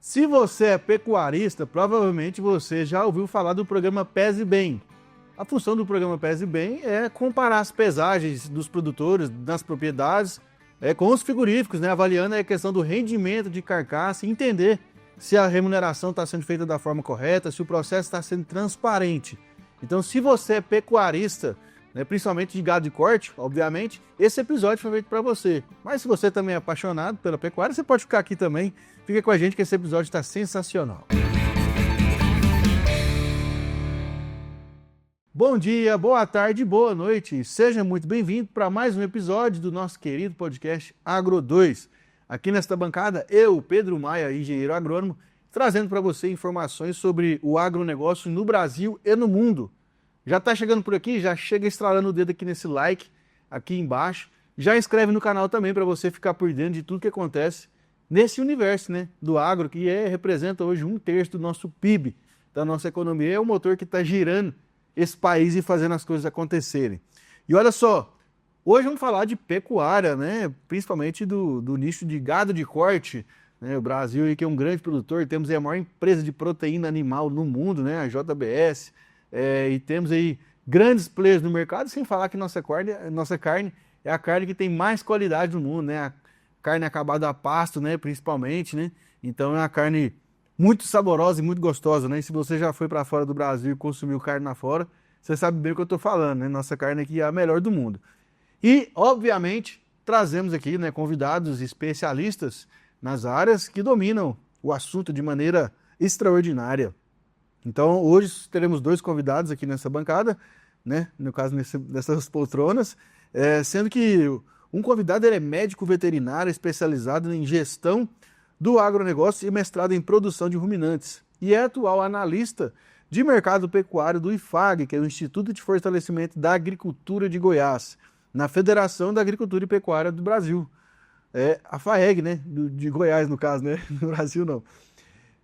Se você é pecuarista, provavelmente você já ouviu falar do programa Pese Bem. A função do programa Pese Bem é comparar as pesagens dos produtores nas propriedades com os frigoríficos, avaliando a questão do rendimento de carcaça e entender se a remuneração está sendo feita da forma correta, se o processo está sendo transparente. Então, se você é pecuarista, principalmente de gado de corte, obviamente, esse episódio foi feito para você. Mas se você também é apaixonado pela pecuária, você pode ficar aqui também. Fica com a gente que esse episódio está sensacional. Bom dia, boa tarde, boa noite. Seja muito bem-vindo para mais um episódio do nosso querido podcast Agro 2. Aqui nesta bancada, eu, Pedro Maia, engenheiro agrônomo, trazendo para você informações sobre o agronegócio no Brasil e no mundo. Já está chegando por aqui? Já chega estralando o dedo aqui nesse like, aqui embaixo. Já inscreve no canal também para você ficar por dentro de tudo que acontece nesse universo do agro, que representa hoje 1/3 do nosso PIB, da nossa economia. É o motor que está girando esse país e fazendo as coisas acontecerem. E olha só, hoje vamos falar de pecuária, principalmente do nicho de gado de corte. O Brasil aí, que é um grande produtor, temos aí a maior empresa de proteína animal no mundo, a JBS. E temos aí grandes players no mercado, sem falar que nossa carne é a carne que tem mais qualidade no mundo, A carne acabada a pasto, principalmente, Então é uma carne muito saborosa e muito gostosa, E se você já foi para fora do Brasil e consumiu carne lá fora, você sabe bem o que eu estou falando, Nossa carne aqui é a melhor do mundo. E, obviamente, trazemos aqui, convidados especialistas nas áreas que dominam o assunto de maneira extraordinária. Então, hoje teremos 2 convidados aqui nessa bancada, no caso nessas poltronas, sendo que um convidado ele é médico veterinário especializado em gestão do agronegócio e mestrado em produção de ruminantes, e é atual analista de mercado pecuário do IFAG, que é o Instituto de Fortalecimento da Agricultura de Goiás, na Federação da Agricultura e Pecuária do Brasil. A FAEG, de Goiás no caso, no Brasil não.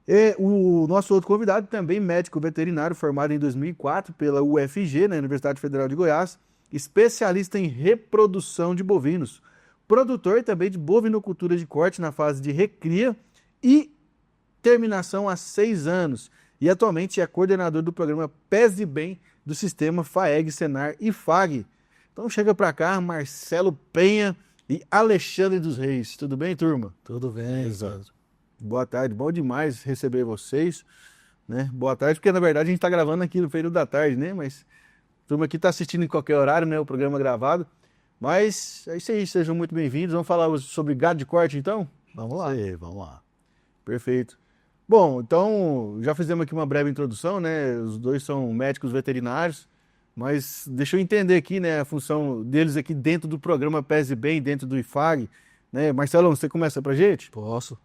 E o nosso outro convidado, também médico veterinário, formado em 2004 pela UFG, Universidade Federal de Goiás, especialista em reprodução de bovinos, produtor também de bovinocultura de corte na fase de recria e terminação há 6 anos, e atualmente é coordenador do programa Pese Bem do sistema FAEG, Senar e FAG. Então chega para cá, Marcelo Penha e Alexandre dos Reis. Tudo bem, turma? Tudo bem. Exato. Boa tarde, bom demais receber vocês, Boa tarde, porque na verdade a gente está gravando aqui no período da tarde, Mas a turma aqui está assistindo em qualquer horário, o programa gravado. Mas é isso aí, sejam muito bem-vindos. Vamos falar sobre gado de corte, então? Vamos lá. Sim, vamos lá. Perfeito. Bom, então já fizemos aqui uma breve introdução, Os dois são médicos veterinários, mas deixa eu entender aqui, a função deles aqui dentro do programa Pese Bem, dentro do IFAG, Marcelão, você começa pra gente? Posso.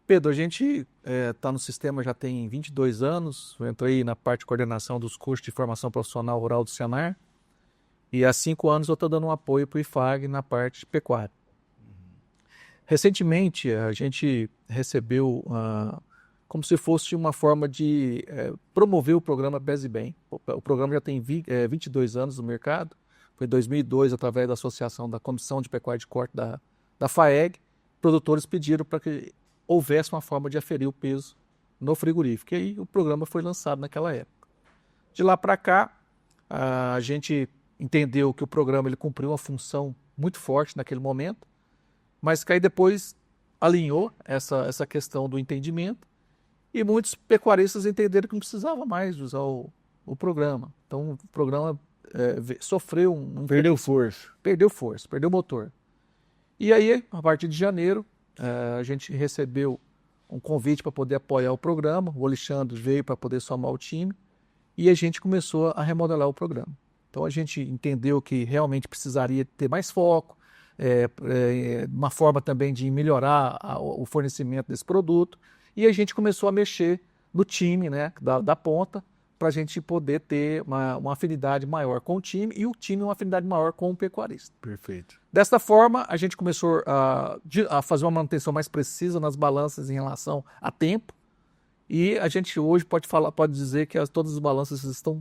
Pedro, a gente está no sistema já tem 22 anos, eu entrei na parte de coordenação dos cursos de formação profissional rural do Senar, e há 5 anos eu estou dando um apoio para o IFAG na parte de pecuária. Recentemente a gente recebeu como se fosse uma forma de promover o programa Pese Bem. O programa já tem 22 anos no mercado, foi em 2002 através da associação da Comissão de Pecuária de Corte da FAEG, produtores pediram para que houvesse uma forma de aferir o peso no frigorífico. E aí o programa foi lançado naquela época. De lá para cá, a gente entendeu que o programa ele cumpriu uma função muito forte naquele momento, mas que aí depois alinhou essa questão do entendimento e muitos pecuaristas entenderam que não precisava mais usar o programa. Então o programa sofreu Perdeu força. Perdeu motor. E aí, a partir de janeiro, a gente recebeu um convite para poder apoiar o programa, o Alexandre veio para poder somar o time e a gente começou a remodelar o programa. Então a gente entendeu que realmente precisaria ter mais foco, uma forma também de melhorar o fornecimento desse produto, e a gente começou a mexer no time da ponta para a gente poder ter uma afinidade maior com o time e o time uma afinidade maior com o pecuarista. Perfeito. Desta forma, a gente começou a fazer uma manutenção mais precisa nas balanças em relação a tempo, e a gente hoje pode dizer que todas as balanças estão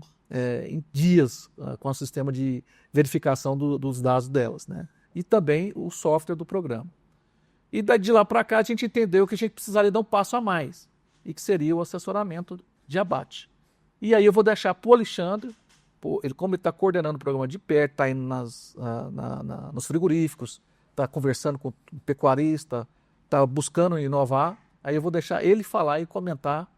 em dias com o sistema de verificação dos dados delas, E também o software do programa. E de lá para cá a gente entendeu que a gente precisaria dar um passo a mais, e que seria o assessoramento de abate. E aí eu vou deixar para o Alexandre, como ele está coordenando o programa de perto, está indo nos frigoríficos, está conversando com o pecuarista, está buscando inovar, aí eu vou deixar ele falar e comentar,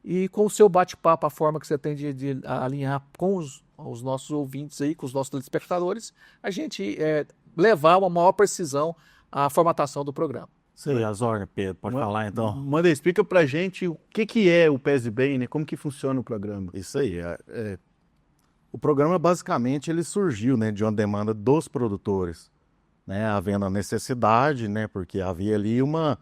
e com o seu bate-papo, a forma que você tem de alinhar com os nossos ouvintes aí, com os nossos telespectadores, a gente levar uma maior precisão à formatação do programa. Sei, Azor, Pedro, pode falar então. Manda, explica pra gente o que é o Pese Bem, né? Como que funciona o programa. Isso aí, o programa basicamente ele surgiu, né, de uma demanda dos produtores, né, havendo a necessidade, né, porque havia ali uma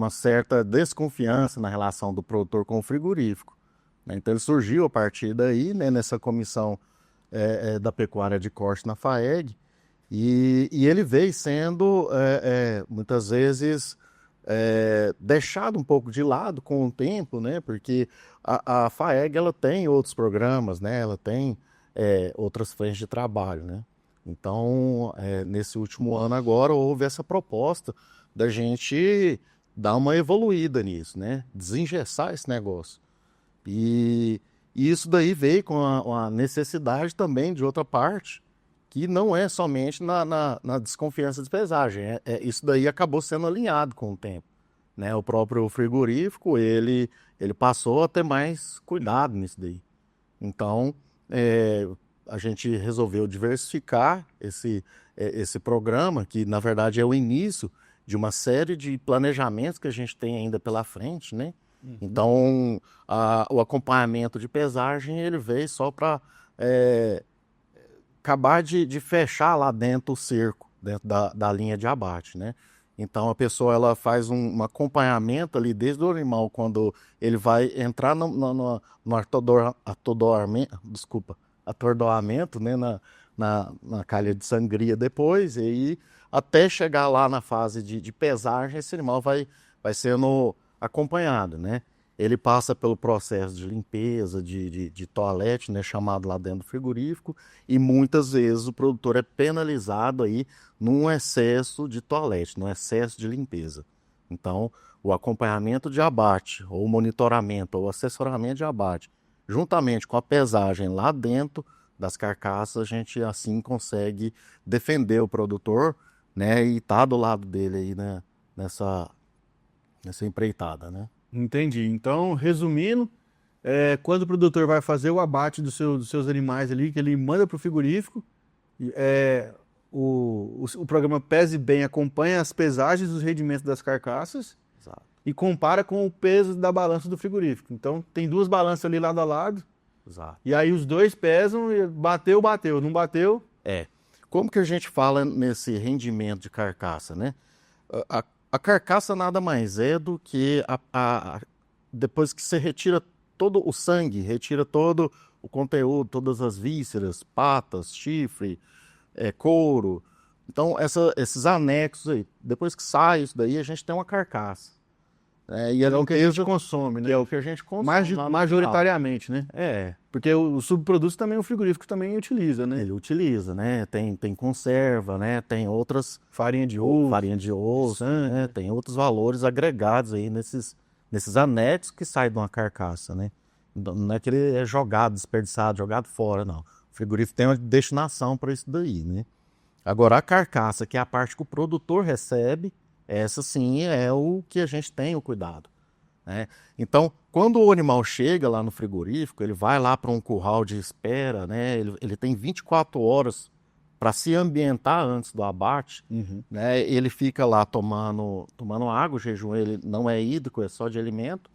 certa desconfiança na relação do produtor com o frigorífico, né? Então ele surgiu a partir daí, né, nessa comissão da pecuária de corte na FAEG, e ele veio sendo muitas vezes deixado um pouco de lado com o tempo, né, porque a FAEG ela tem outros programas, né, ela tem outras frentes de trabalho, né? Então, nesse último ano agora, houve essa proposta da gente dar uma evoluída nisso, né? Desengessar esse negócio. E isso daí veio com a necessidade também de outra parte, que não é somente na desconfiança de pesagem. Isso daí acabou sendo alinhado com o tempo, né? O próprio frigorífico, ele passou a ter mais cuidado nisso daí. Então, a gente resolveu diversificar esse programa, que na verdade é o início de uma série de planejamentos que a gente tem ainda pela frente, né? Uhum. Então, o acompanhamento de pesagem, ele veio só para acabar de fechar lá dentro o cerco, dentro da linha de abate, né? Então, a pessoa ela faz um acompanhamento ali desde o animal, quando ele vai entrar no atordoamento, né, na calha de sangria depois, e aí até chegar lá na fase de pesagem, esse animal vai sendo acompanhado, né? Ele passa pelo processo de limpeza, de toalete, né, chamado lá dentro do frigorífico, e muitas vezes o produtor é penalizado aí num excesso de toalete, num excesso de limpeza. Então, o acompanhamento de abate, ou monitoramento, ou assessoramento de abate, juntamente com a pesagem lá dentro das carcaças, a gente assim consegue defender o produtor, né, e tá do lado dele aí, né, nessa empreitada, né? Entendi. Então, resumindo, quando o produtor vai fazer o abate dos seus animais ali, que ele manda para o frigorífico, o programa Pese Bem acompanha as pesagens dos rendimentos das carcaças. Exato. E compara com o peso da balança do frigorífico. Então, tem duas balanças ali lado a lado. Exato. E aí os dois pesam, e bateu, não bateu. Como que a gente fala nesse rendimento de carcaça, né? A carcaça nada mais é do que depois que você retira todo o sangue, retira todo o conteúdo, todas as vísceras, patas, chifre, couro. Então, esses anexos aí, depois que sai isso daí, a gente tem uma carcaça. E é o que a gente consome, né? Que é o que a gente consome. Majoritariamente, né? Porque o subproduto também, o frigorífico também utiliza, né? Ele utiliza, né? Tem conserva, né? Tem outras... Farinha de ovo, né? Tem outros valores agregados aí nesses anexos que saem de uma carcaça, né? Não é que ele é jogado, desperdiçado, jogado fora, não. O frigorífico tem uma destinação para isso daí, né? Agora, a carcaça, que é a parte que o produtor recebe, essa sim é o que a gente tem o cuidado, né? Então, quando o animal chega lá no frigorífico, ele vai lá para um curral de espera, né? Ele tem 24 horas para se ambientar antes do abate, né? Ele fica lá tomando água, o jejum ele não é hídrico, é só de alimento.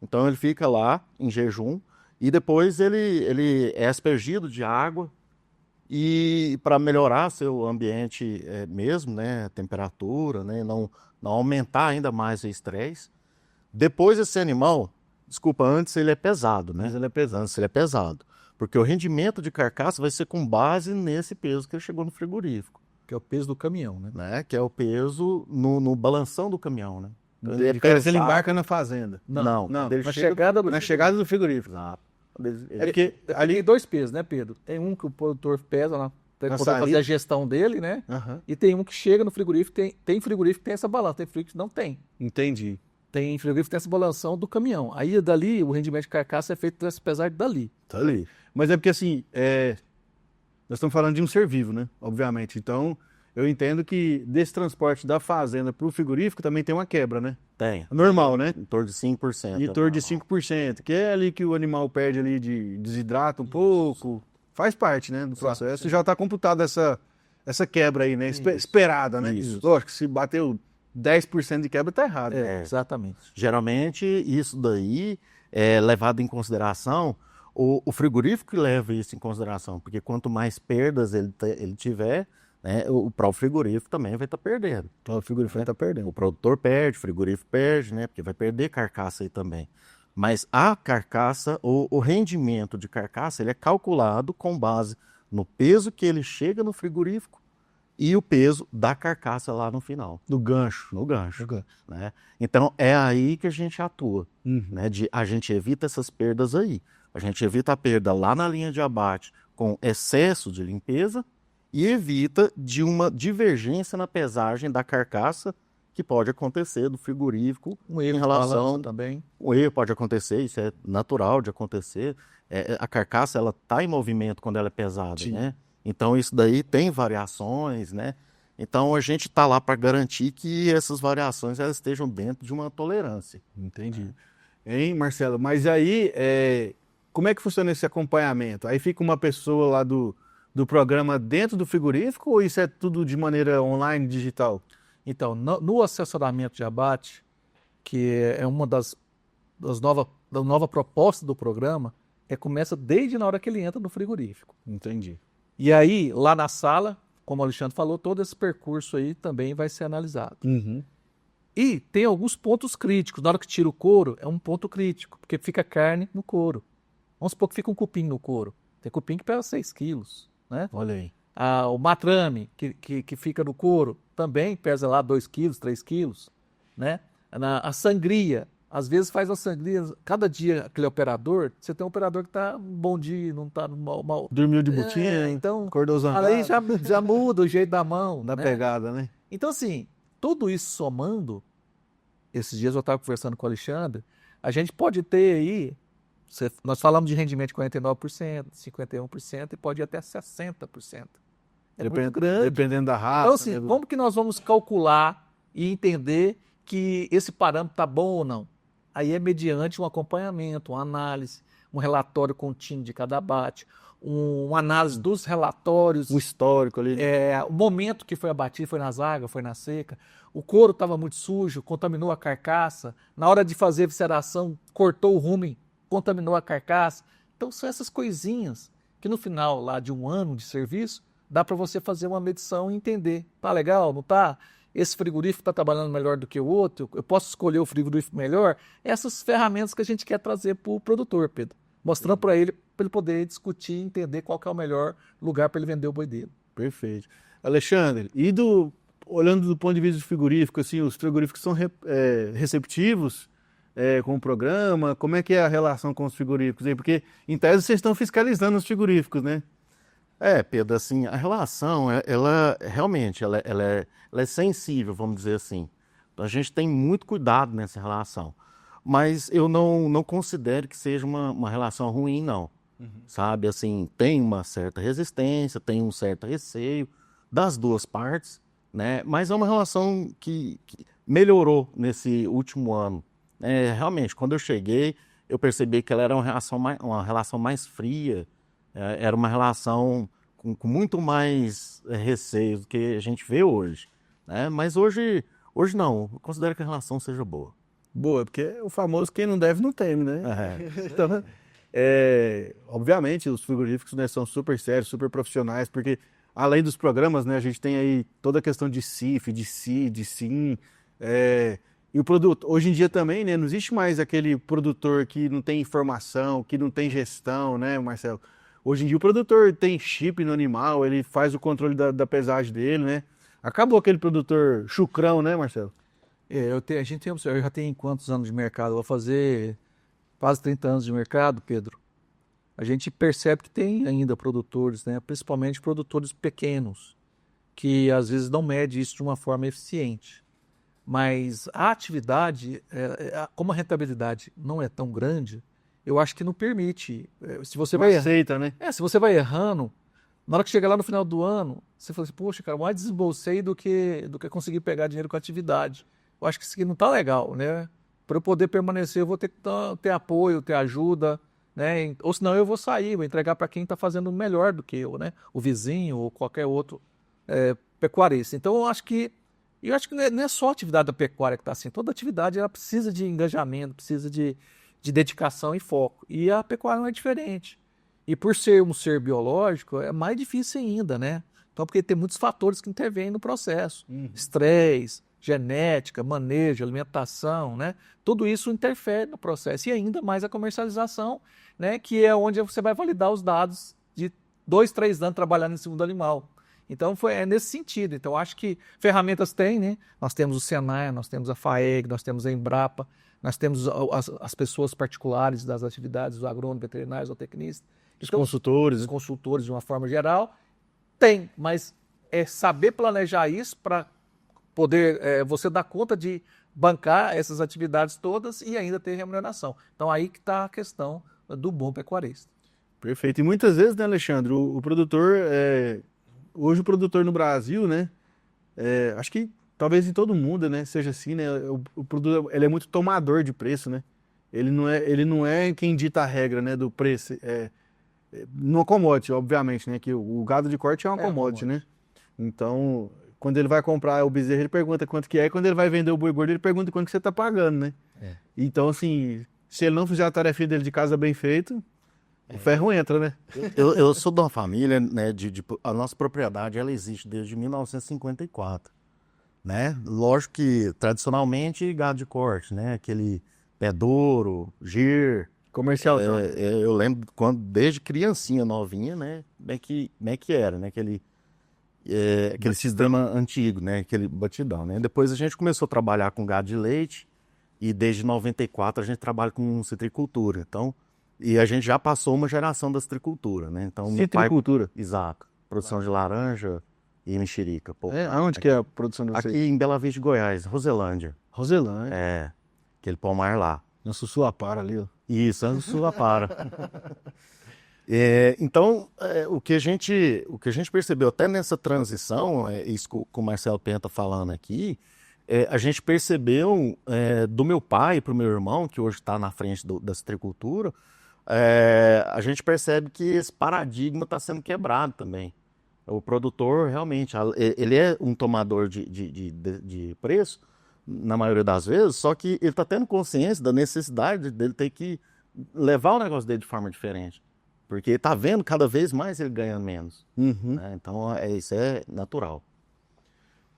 Então ele fica lá em jejum e depois ele é aspergido de água, e para melhorar seu ambiente mesmo, né, a temperatura, né, não aumentar ainda mais o estresse. Depois esse animal, antes ele é pesado, né? Antes ele é pesado. Porque o rendimento de carcaça vai ser com base nesse peso que ele chegou no frigorífico. Que é o peso do caminhão, né? Que é o peso no balanção do caminhão, né? Então, ele embarca na fazenda. Não. Na chegada do frigorífico. Exato. Porque ali tem dois pesos, né, Pedro? Tem um que o produtor pesa lá para poder fazer a gestão dele, né? Aham. E tem um que chega no frigorífico, tem frigorífico que tem essa balança, tem frigorífico que não tem. Entendi. Tem frigorífico que tem essa balanção do caminhão. Aí dali, o rendimento de carcaça é feito dessa pesagem dali. Tá ali. Mas é porque assim, nós estamos falando de um ser vivo, né? Obviamente. Então, eu entendo que desse transporte da fazenda para o frigorífico também tem uma quebra, né? Tem. Normal, né? Em torno de 5%. Em torno de 5%, que é ali que o animal perde ali desidrata um pouco. Faz parte, né, do processo. Já está computada essa quebra aí, né? Esperada, né? Isso. Lógico, se bateu 10% de quebra, tá errado. Exatamente. Geralmente, isso daí é levado em consideração, o frigorífico que leva isso em consideração, porque quanto mais perdas ele tiver, né, o próprio frigorífico também vai estar perdendo. Então, o frigorífico vai estar perdendo. O produtor perde, o frigorífico perde, né, porque vai perder carcaça aí também. Mas a carcaça, o rendimento de carcaça, ele é calculado com base no peso que ele chega no frigorífico e o peso da carcaça lá no final. Do gancho. No gancho. Né? Então, é aí que a gente atua. Uhum. Né? A gente evita essas perdas aí. A gente evita a perda lá na linha de abate com excesso de limpeza e evita de uma divergência na pesagem da carcaça que pode acontecer do frigorífico em relação também. O erro pode acontecer, isso é natural de acontecer. A carcaça ela está em movimento quando ela é pesada, Sim. né? Então isso daí tem variações, né? Então a gente está lá para garantir que essas variações elas estejam dentro de uma tolerância. Entendi. Hein, Marcelo? Mas aí, como é que funciona esse acompanhamento? Aí fica uma pessoa lá do programa dentro do frigorífico ou isso é tudo de maneira online, digital? Então, no assessoramento de abate, que é uma da nova proposta do programa, começa desde na hora que ele entra no frigorífico. Entendi. E aí, lá na sala, como o Alexandre falou, todo esse percurso aí também vai ser analisado. Uhum. E tem alguns pontos críticos. Na hora que tira o couro, é um ponto crítico, porque fica carne no couro. Vamos supor que fica um cupim no couro. Tem cupim que pesa 6 quilos, né? Olha aí. O matrame, que fica no couro, também pesa lá 2 quilos, 3 quilos, né? A sangria, às vezes faz a sangria, cada dia aquele operador, você tem um operador que está um bom dia, não está mal. Dormiu de botinha, então, acordou zangado. aí já muda o jeito da mão. Da né? pegada, né? Então, assim, tudo isso somando, esses dias eu estava conversando com o Alexandre, a gente pode ter aí, nós falamos de rendimento de 49%, 51% e pode ir até 60%. É muito grande. Dependendo da raça. Então, assim, né? como que nós vamos calcular e entender que esse parâmetro está bom ou não? Aí é mediante um acompanhamento, uma análise, um relatório contínuo de cada abate, uma análise dos relatórios. Um histórico ali. O momento que foi abatido, foi na zaga, foi na seca. O couro estava muito sujo, contaminou a carcaça. Na hora de fazer a visceração, cortou o rumen, contaminou a carcaça. Então, são essas coisinhas que no final lá de um ano de serviço, dá para você fazer uma medição e entender. Tá legal, não tá? Esse frigorífico está trabalhando melhor do que o outro? Eu posso escolher o frigorífico melhor? Essas ferramentas que a gente quer trazer para o produtor, Pedro. Mostrando para ele poder discutir e entender qual que é o melhor lugar para ele vender o boi dele. Perfeito. Alexandre, olhando do ponto de vista do frigorífico, assim, os frigoríficos são receptivos com o programa? Como é que é a relação com os frigoríficos aí? Porque, em tese, vocês estão fiscalizando os frigoríficos, né? Pedro, assim, a relação, ela realmente, ela é sensível, vamos dizer assim. Então, a gente tem muito cuidado nessa relação. Mas eu não considero que seja uma relação ruim, não. Sabe, assim, tem uma certa resistência, tem um certo receio das duas partes, né? Mas é uma relação que melhorou nesse último ano. Realmente, quando eu cheguei, eu percebi que ela era uma relação mais fria, era uma relação com muito mais receio do que a gente vê hoje, né? Mas hoje não, eu considero que a relação seja boa. Boa, porque o famoso quem não deve não teme, né? Então, obviamente, os frigoríficos, né, são super sérios, super profissionais, porque além dos programas, né, a gente tem aí toda a questão de CIF, de CI, de SIM, e o produto. Hoje em dia também, né, não existe mais aquele produtor que não tem informação, que não tem gestão, né, Marcelo? Hoje em dia o produtor tem chip no animal, ele faz o controle da pesagem dele, né? Acabou aquele produtor chucrão, né, Marcelo? Eu já tenho quantos anos de mercado? Eu vou fazer quase 30 anos de mercado, Pedro. a gente percebe que tem ainda produtores, né, principalmente produtores pequenos, que às vezes não medem isso de uma forma eficiente. Mas a atividade, como a rentabilidade não é tão grande, eu acho que não permite. Se você Não vai aceita, né? se você vai errando, na hora que chegar lá no final do ano, você fala assim, poxa, cara, mais desembolsei do que conseguir pegar dinheiro com a atividade. Eu acho que isso aqui não está legal, né? Para eu poder permanecer, eu vou ter que ter apoio, ter ajuda, né? Ou senão eu vou sair, vou entregar para quem está fazendo melhor do que eu, né? O vizinho ou qualquer outro pecuarista. Então eu acho que não é só a atividade da pecuária que está assim. Toda atividade ela precisa de engajamento, precisa de dedicação e foco. E a pecuária não é diferente. E por ser um ser biológico, é mais difícil ainda, né? Então, porque tem muitos fatores que intervêm no processo. Estresse, genética, manejo, alimentação, né? Tudo isso interfere no processo. E ainda mais a comercialização, né? Que é onde você vai validar os dados de 2, 3 anos trabalhando em cima do animal. Então, é nesse sentido. Então, acho que ferramentas tem, né? Nós temos o Senai, nós temos a FAEG, nós temos a Embrapa, nós temos as pessoas particulares das atividades, os agrônomos, veterinários, ou tecnistas. Os Então, consultores. os consultores, de uma forma geral, tem, mas é saber planejar isso para poder você dar conta de bancar essas atividades todas e ainda ter remuneração. Então, aí que está a questão do bom pecuarista. Perfeito. E muitas vezes, né, Alexandre, o produtor, hoje o produtor no Brasil, né, acho que talvez em todo mundo, né, seja assim, né, o produtor, ele é muito tomador de preço, né, ele não é quem dita a regra, né, do preço, no commodity, obviamente, né, que o gado de corte é uma commodity, né, então, quando ele vai comprar o bezerro, ele pergunta quanto que é, e quando ele vai vender o boi gordo, ele pergunta quanto que você está pagando, né, então, assim, se ele não fizer a tarefa dele de casa bem feito, o ferro entra, né? Eu sou de uma família, né, a nossa propriedade, ela existe desde 1954, né? Lógico que, tradicionalmente, gado de corte, né? Aquele pé duro, gir. Comercial. Eu lembro quando, desde criancinha novinha, né? Como é que era, né? Aquele sistema antigo, né? Aquele batidão, né? Depois a gente começou a trabalhar com gado de leite e desde 94 a gente trabalha com citricultura. Então, e a gente já passou uma geração da citricultura, né? Então, Citricultura? Exato. Produção de laranja e mexerica. Pô. Aonde que é a produção de vocês? Aqui em Bela Vista de Goiás, Roselândia. Roselândia. Aquele pomar lá. Na Sussuapara ali, ó. Isso, na Sussuapara. Então, o que a gente percebeu até nessa transição, isso que o Marcelo Penta falando aqui, a gente percebeu do meu pai para o meu irmão, que hoje está na frente da citricultura, a gente percebe que esse paradigma está sendo quebrado também. O produtor, realmente, ele é um tomador de preço, na maioria das vezes, só que ele está tendo consciência da necessidade dele ter que levar o negócio dele de forma diferente. Porque ele está vendo cada vez mais ele ganhando menos. Né? Então, isso é natural.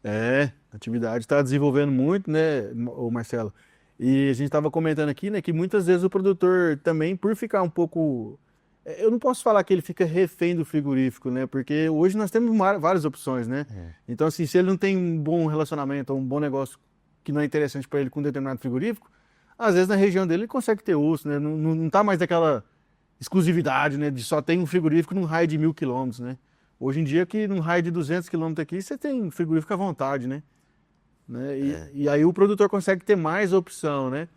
A atividade está desenvolvendo muito, né, Marcelo? E a gente estava comentando aqui, né, que muitas vezes o produtor também, por ficar um pouco... Eu não posso falar que ele fica refém do frigorífico, né? Porque hoje nós temos várias opções, né? Então, assim, se ele não tem um bom relacionamento ou um bom negócio que não é interessante para ele com um determinado frigorífico, às vezes na região dele ele consegue ter osso, né? Não tá mais daquela exclusividade, né? De só tem um frigorífico num raio de 1.000 quilômetros, né? Hoje em dia, que num raio de 200 quilômetros aqui, você tem frigorífico à vontade, né? E aí o produtor consegue ter mais opção, né?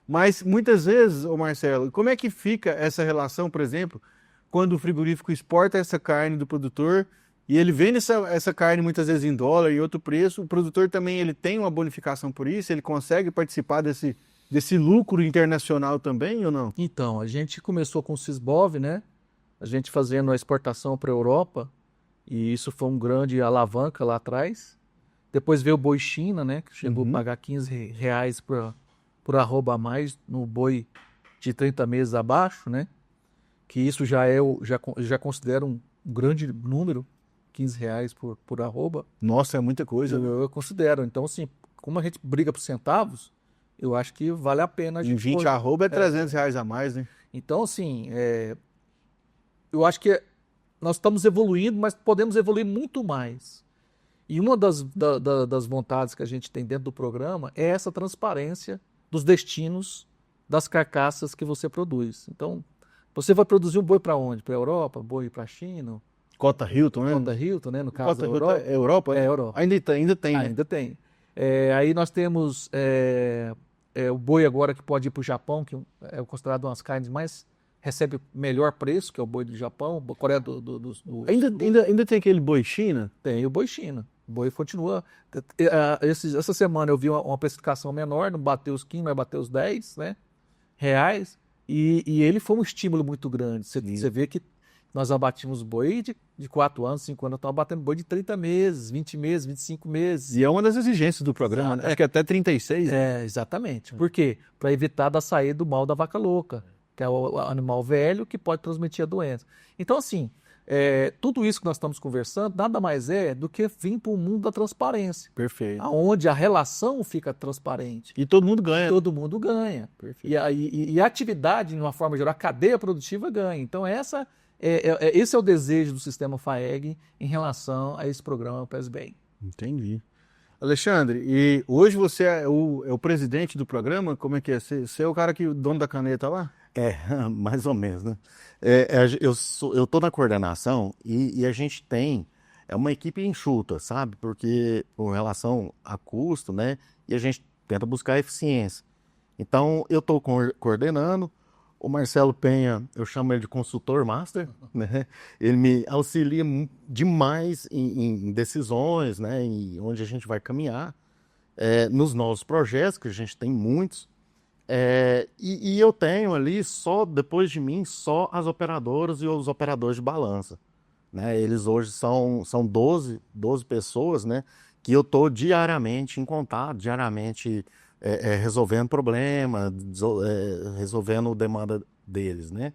Mas muitas vezes, ô Marcelo, como é que fica essa relação, por exemplo, quando o frigorífico exporta essa carne do produtor e ele vende essa carne muitas vezes em dólar e outro preço, o produtor também ele tem uma bonificação por isso, ele consegue participar desse lucro internacional também ou não? Então, a gente começou com o Sisbov, né? A gente fazendo a exportação para a Europa, e isso foi um grande alavanca lá atrás. Depois veio o boi China, né? Que chegou a pagar R$15 por arroba a mais no boi de 30 meses abaixo, né? Que isso já considero um grande número, R$15 por arroba. Nossa, é muita coisa. Eu considero. Então, assim, como a gente briga por centavos, eu acho que vale a pena a gente... Em 20 arroba é R$300 a mais, né? Então, assim, eu acho que nós estamos evoluindo, mas podemos evoluir muito mais. E uma das vontades que a gente tem dentro do programa é essa transparência dos destinos das carcaças que você produz. Então, Você vai produzir um boi para onde? Para a Europa? Boi para a China? Cota Hilton, né? Cota Hilton, né? No caso Cota da Hilton Europa. é Europa? É, Europa. Ainda tem, né? Ainda tem. Aí nós temos o boi agora que pode ir para o Japão, que é considerado uma das carnes mais... recebe melhor preço, que é o boi do Japão, Coreia do Sul. Ainda tem aquele boi China? Tem o boi China. O boi continua. Essa semana eu vi uma precificação menor, não bateu os 15, mas bateu os 10, né, reais. E ele foi um estímulo muito grande. Você vê que nós abatimos boi de 4 anos, 5 anos, estamos abatendo boi de 30 meses, 20 meses, 25 meses. E é uma das exigências do programa, né? Acho que até 36. Exatamente. Por quê? Para evitar da saída do mal da vaca louca, que é o animal velho que pode transmitir a doença. Então, assim, tudo isso que nós estamos conversando nada mais é do que vir para o mundo da transparência. Perfeito. Onde a relação fica transparente. E todo mundo ganha. Todo mundo ganha. Perfeito. E a atividade, de uma forma geral, a cadeia produtiva ganha. Então, esse é o desejo do sistema FAEG em relação a esse programa PESBem. Entendi. Alexandre, e hoje você é o presidente do programa? Como é que é? Você é o cara dono da caneta lá? Mais ou menos, né? Eu estou na coordenação e a gente tem uma equipe enxuta, sabe? Porque com relação a custo, né? E a gente tenta buscar eficiência. Então, eu estou coordenando. O Marcelo Penha, eu chamo ele de consultor master, né? Ele me auxilia demais em decisões, né? Em onde a gente vai caminhar, nos novos projetos, que a gente tem muitos. E eu tenho ali, depois de mim, só as operadoras e os operadores de balança, né? Eles hoje são 12 pessoas, né? Que eu estou diariamente em contato, diariamente resolvendo problema, resolvendo demanda deles, né?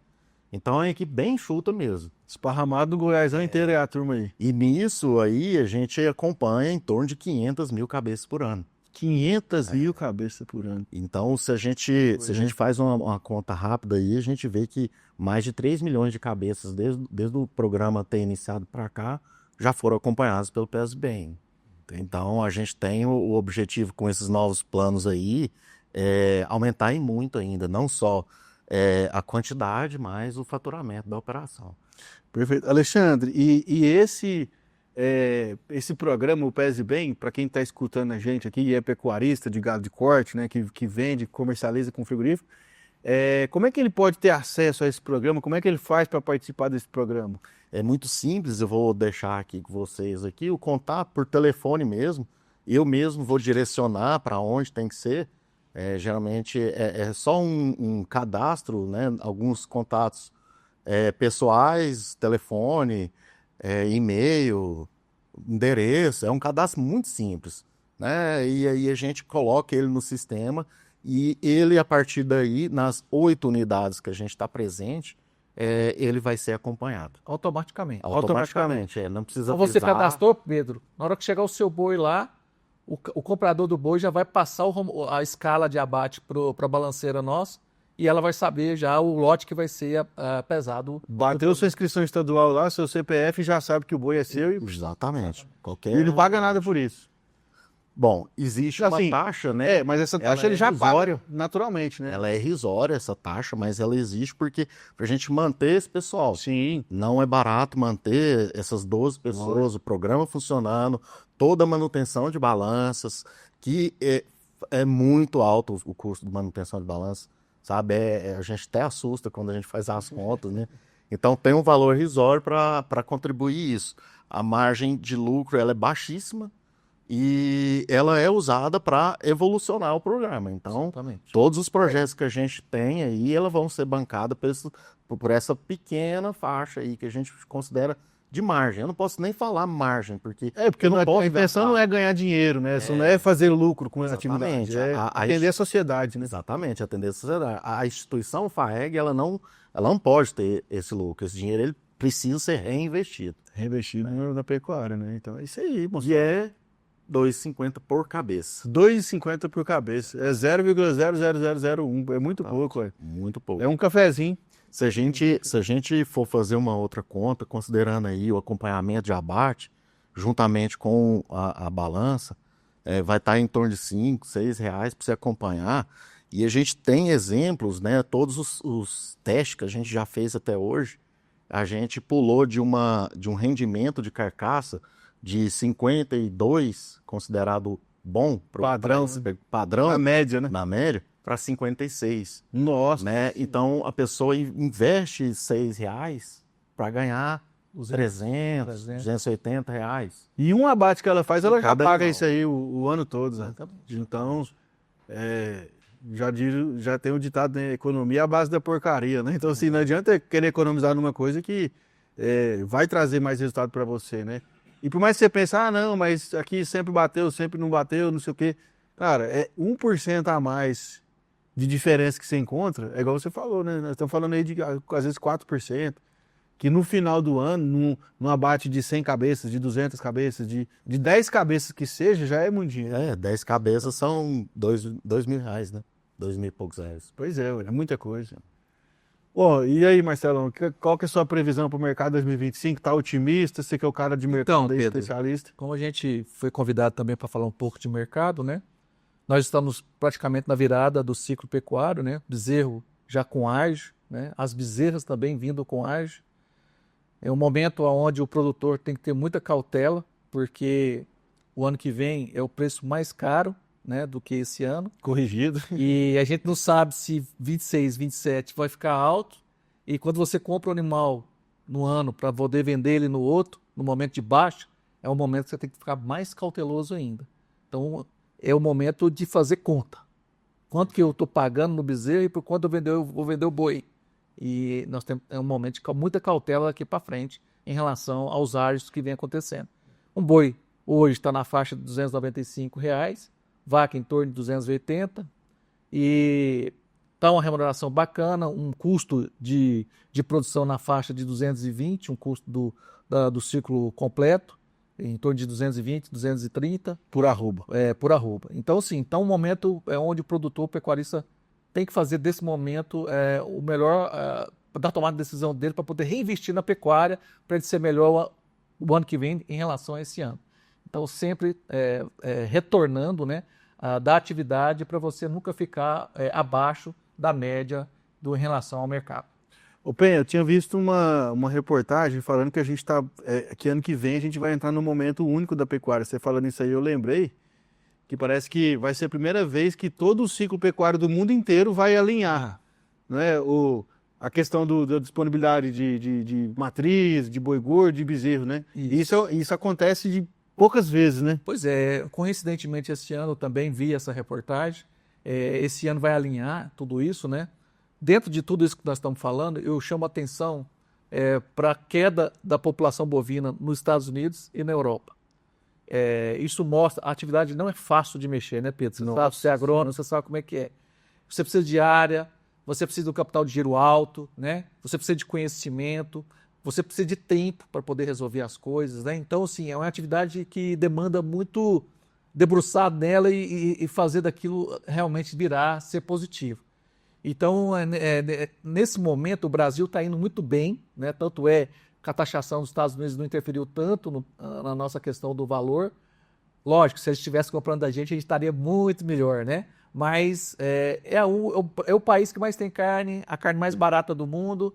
Então é uma equipe bem enxuta mesmo. Esparramado no Goiásão inteiro é a turma aí. E nisso aí a gente acompanha em torno de 500 mil cabeças por ano. 500 mil cabeças por ano. Então, se a gente faz uma conta rápida aí, a gente vê que mais de 3 milhões de cabeças, desde o programa ter iniciado para cá, já foram acompanhadas pelo PESBem. Então, a gente tem o objetivo com esses novos planos aí, aumentar em muito ainda, não só a quantidade, mas o faturamento da operação. Perfeito. Alexandre, e esse programa, o PESBem, para quem está escutando a gente aqui e é pecuarista de gado de corte, né, que vende, comercializa com frigorífico, como é que ele pode ter acesso a esse programa? Como é que ele faz para participar desse programa? É muito simples, eu vou deixar aqui com vocês aqui o contato por telefone mesmo. Eu mesmo vou direcionar para onde tem que ser. Geralmente é só um cadastro, né? Alguns contatos pessoais, telefone, e-mail, endereço. É um cadastro muito simples, né? E aí a gente coloca ele no sistema e ele, a partir daí, nas 8 unidades que a gente está presente, ele vai ser acompanhado. Automaticamente. Não precisa Então você avisar. cadastrou, Pedro, na hora que chegar o seu boi lá, o comprador do boi já vai passar a escala de abate para a balanceira nossa e ela vai saber já o lote que vai ser pesado. Bateu sua inscrição estadual lá, seu CPF já sabe que o boi é seu e Exatamente. ele não paga nada por isso. Bom, existe uma taxa, né? Mas essa taxa ele já paga naturalmente, né? Ela é irrisória, essa taxa, mas ela existe porque pra gente manter esse pessoal. Sim. Não é barato manter essas 12 pessoas, o programa funcionando, toda a manutenção de balanças, que é muito alto o custo de manutenção de balança, sabe? A gente até assusta quando a gente faz as contas, né? Então tem um valor irrisório para contribuir isso. A margem de lucro ela é baixíssima, e ela é usada para evolucionar o programa. Então, Exatamente. Todos os projetos que a gente tem aí, elas vão ser bancadas por essa pequena faixa aí que a gente considera de margem. Eu não posso nem falar margem, porque a intenção não é ganhar dinheiro, né? Isso não é fazer lucro com a atividade, atender a sociedade, né? Exatamente, atender a sociedade. A instituição FAEG, ela não pode ter esse lucro. Esse dinheiro ele precisa ser reinvestido. Reinvestido na pecuária, né? Então é isso aí, moço. E é 2,50 por cabeça. 2,50 por cabeça. É 0,00001. É muito pouco, ué. Muito pouco. É um cafezinho. Se a gente for fazer uma outra conta, considerando aí o acompanhamento de abate, juntamente com a balança, vai estar em torno de R$5, R$6 para você acompanhar. E a gente tem exemplos, né? Todos os testes que a gente já fez até hoje, a gente pulou de um rendimento de carcaça de 52, considerado bom, padrão A média, né? na média, para 56. Nossa. Né? Então a pessoa investe R$ 6 para ganhar os 300, R$ 280. E um abate que ela faz, ela já Cada paga animal. isso aí o ano todo. Né? Então, já tem o ditado, né? Economia é a base da porcaria, né? Então, assim, não adianta querer economizar numa coisa que vai trazer mais resultado para você, né? E por mais que você pense, não, mas aqui sempre bateu, sempre não bateu, não sei o quê. Cara, 1% a mais de diferença que você encontra, é igual você falou, né? Nós estamos falando aí de, às vezes, 4%. Que no final do ano, num abate de 100 cabeças, de 200 cabeças, de 10 cabeças que seja, já é muito dinheiro. 10 cabeças são R$ 2.000, né? 2.000 e poucos reais. Pois é muita coisa. E aí, Marcelão, qual que é a sua previsão para o mercado 2025? Tá otimista? Você que é o cara de mercado, Então, Pedro, especialista. como a gente foi convidado também para falar um pouco de mercado, né? Nós estamos praticamente na virada do ciclo pecuário, né? Bezerro já com ágio, né? As bezerras também vindo com ágio. É um momento onde o produtor tem que ter muita cautela, porque o ano que vem é o preço mais caro, né, do que esse ano. Corrigido. E a gente não sabe se 26, 27 vai ficar alto. E quando você compra um animal no ano para poder vender ele no outro, no momento de baixa, é um momento que você tem que ficar mais cauteloso ainda. Então, é o momento de fazer conta. Quanto que eu estou pagando no bezerro e por quanto eu vou vender o boi. E nós temos um momento de muita cautela aqui para frente em relação aos ágios que vem acontecendo. Um boi hoje está na faixa de R$295, vaca em torno de 280, e está uma remuneração bacana, um custo de produção na faixa de 220, um custo do ciclo completo, em torno de 220, 230. Por arroba. Por arroba. Então, sim, um momento onde o produtor, o pecuarista, tem que fazer desse momento o melhor da tomada de decisão dele para poder reinvestir na pecuária, para ele ser melhor o ano que vem em relação a esse ano. Então, sempre retornando, né, da atividade para você nunca ficar abaixo da média em relação ao mercado. Ô Penha, eu tinha visto uma reportagem falando que a gente que ano que vem a gente vai entrar no momento único da pecuária. Você falando isso aí, eu lembrei que parece que vai ser a primeira vez que todo o ciclo pecuário do mundo inteiro vai alinhar, né? A questão da disponibilidade de matriz, de boi gordo, de bezerro, né? Isso acontece de poucas vezes, né? Pois é, coincidentemente esse ano eu também vi essa reportagem. Esse ano vai alinhar tudo isso, né? Dentro de tudo isso que nós estamos falando, eu chamo a atenção para a queda da população bovina nos Estados Unidos e na Europa. Isso mostra, a atividade não é fácil de mexer, né, Pedro? Você é agrônomo, você sabe como é que é. Você precisa de área, você precisa de um capital de giro alto, né? Você precisa de conhecimento, você precisa de tempo para poder resolver as coisas, né? Então, assim, é uma atividade que demanda muito debruçar nela e fazer daquilo realmente virar, ser positivo. Então, nesse momento, o Brasil está indo muito bem, né? Tanto é que a taxação dos Estados Unidos não interferiu tanto na nossa questão do valor. Lógico, se eles estivessem comprando da gente estaria muito melhor, né? Mas é o país que mais tem carne, a carne mais barata do mundo.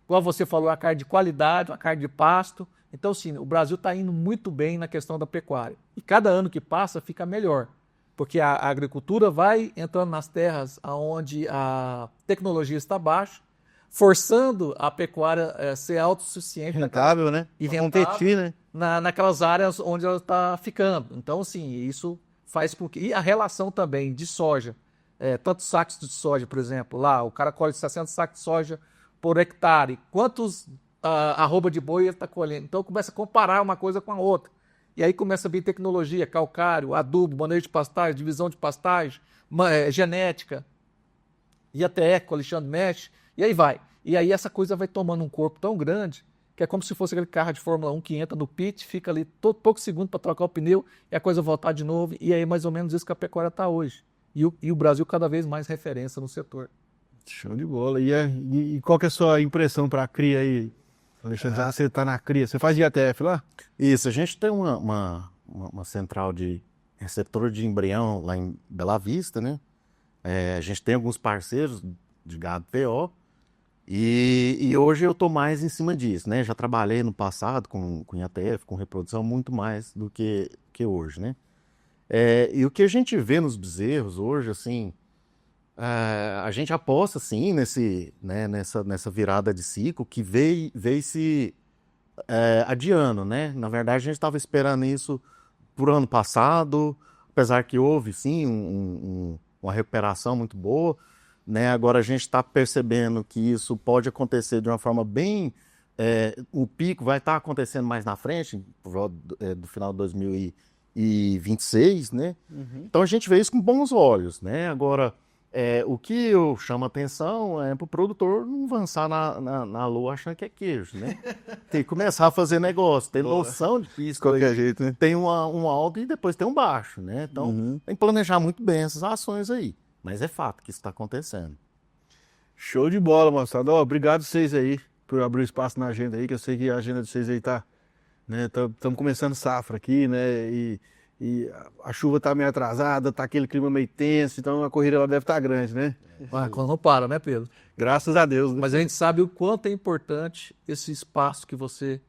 Igual você falou, a carne de qualidade, a carne de pasto. Então, sim, o Brasil está indo muito bem na questão da pecuária. E cada ano que passa fica melhor, porque a agricultura vai entrando nas terras onde a tecnologia está baixa, forçando a pecuária a ser autossuficiente. Rentável, né? E competir, né? Naquelas áreas onde ela está ficando. Então, sim, isso faz com que... E a relação também de soja, tantos sacos de soja, por exemplo, lá o cara colhe 60 sacos de soja por hectare. Quantos arroba de boi ele está colhendo? Então, começa a comparar uma coisa com a outra. E aí começa a vir tecnologia, calcário, adubo, manejo de pastagem, divisão de pastagem, genética, e até Alexandre mexe, e aí vai. E aí essa coisa vai tomando um corpo tão grande que é como se fosse aquele carro de Fórmula 1 que entra no pit, fica ali poucos segundos para trocar o pneu e a coisa voltar de novo. E aí mais ou menos isso que a pecuária está hoje. E o Brasil cada vez mais referência no setor. Show de bola. E qual que é a sua impressão para a cria aí, Alexandre? Você está na cria. Você faz IATF lá? Isso, a gente tem uma central de receptor de embrião lá em Bela Vista, né? A gente tem alguns parceiros de gado PO e hoje eu estou mais em cima disso, né? Já trabalhei no passado com IATF, com reprodução, muito mais do que hoje, né? E o que a gente vê nos bezerros hoje, assim, a gente aposta, sim, nessa virada de ciclo que veio se adiando, né? Na verdade, a gente estava esperando isso por ano passado, apesar que houve, sim, uma recuperação muito boa, né? Agora a gente está percebendo que isso pode acontecer de uma forma bem... o pico vai estar acontecendo mais na frente, do final de 2026, né? Uhum. Então a gente vê isso com bons olhos, né? Agora, o que eu chamo a atenção é para o produtor não avançar na lua achando que é queijo, né? Tem que começar a fazer negócio, ter noção de que De isso qualquer jeito, né? tem um alto e depois tem um baixo, né? Então tem que planejar muito bem essas ações aí. Mas é fato que isso está acontecendo. Show de bola, moçada. Ó, obrigado vocês aí por abrir espaço na agenda aí, que eu sei que a agenda de vocês aí tá, né? Estamos começando safra aqui, né? E a chuva tá meio atrasada, tá aquele clima meio tenso, então a corrida lá deve estar grande, né? Quando não para, né, Pedro? Graças a Deus, né? Mas a gente sabe o quanto é importante esse espaço que você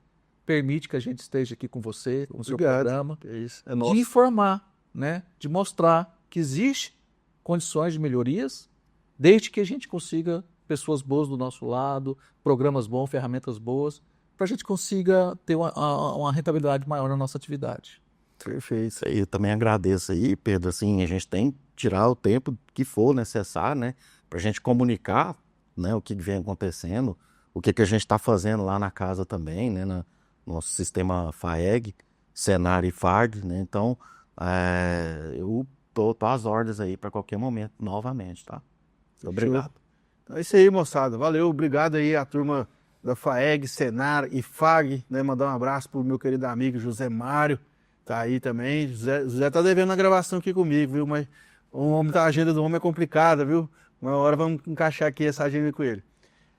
permite que a gente esteja aqui com você, com o seu Obrigado. programa, É isso, é de nosso. informar, né? De mostrar que existe condições de melhorias, desde que a gente consiga pessoas boas do nosso lado, programas bons, ferramentas boas, para a gente consiga ter uma rentabilidade maior na nossa atividade. Perfeito. Isso aí, eu também agradeço aí, Pedro. Assim, a gente tem que tirar o tempo que for necessário, né? Para a gente comunicar, né, o que vem acontecendo, o que a gente está fazendo lá na casa também, né? No nosso sistema FAEG, Senar e FARG, né? Então, eu tô às ordens aí para qualquer momento, novamente, tá? Obrigado. Então é isso aí, moçada. Valeu, obrigado aí a turma da FAEG, Senar e FAG, né? Mandar um abraço pro meu querido amigo José Mário, tá aí também. José tá devendo a gravação aqui comigo, viu? Mas a agenda do homem é complicada, viu? Uma hora vamos encaixar aqui essa agenda com ele.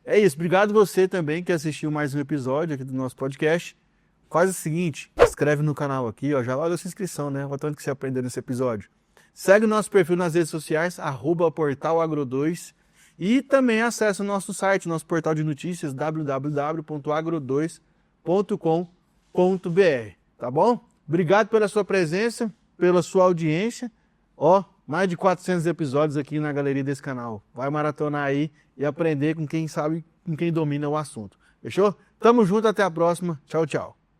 É isso, obrigado você também que assistiu mais um episódio aqui do nosso podcast. Faz o seguinte, inscreve no canal aqui, ó, já logo essa inscrição, né? O tanto que você aprendeu nesse episódio. Segue o nosso perfil nas redes sociais, @portalagro2, e também acesse o nosso site, nosso portal de notícias, www.agro2.com.br, tá bom? Obrigado pela sua presença, pela sua audiência. Ó, mais de 400 episódios aqui na galeria desse canal. Vai maratonar aí e aprender com quem sabe, com quem domina o assunto. Fechou? Tamo junto, até a próxima. Tchau, tchau.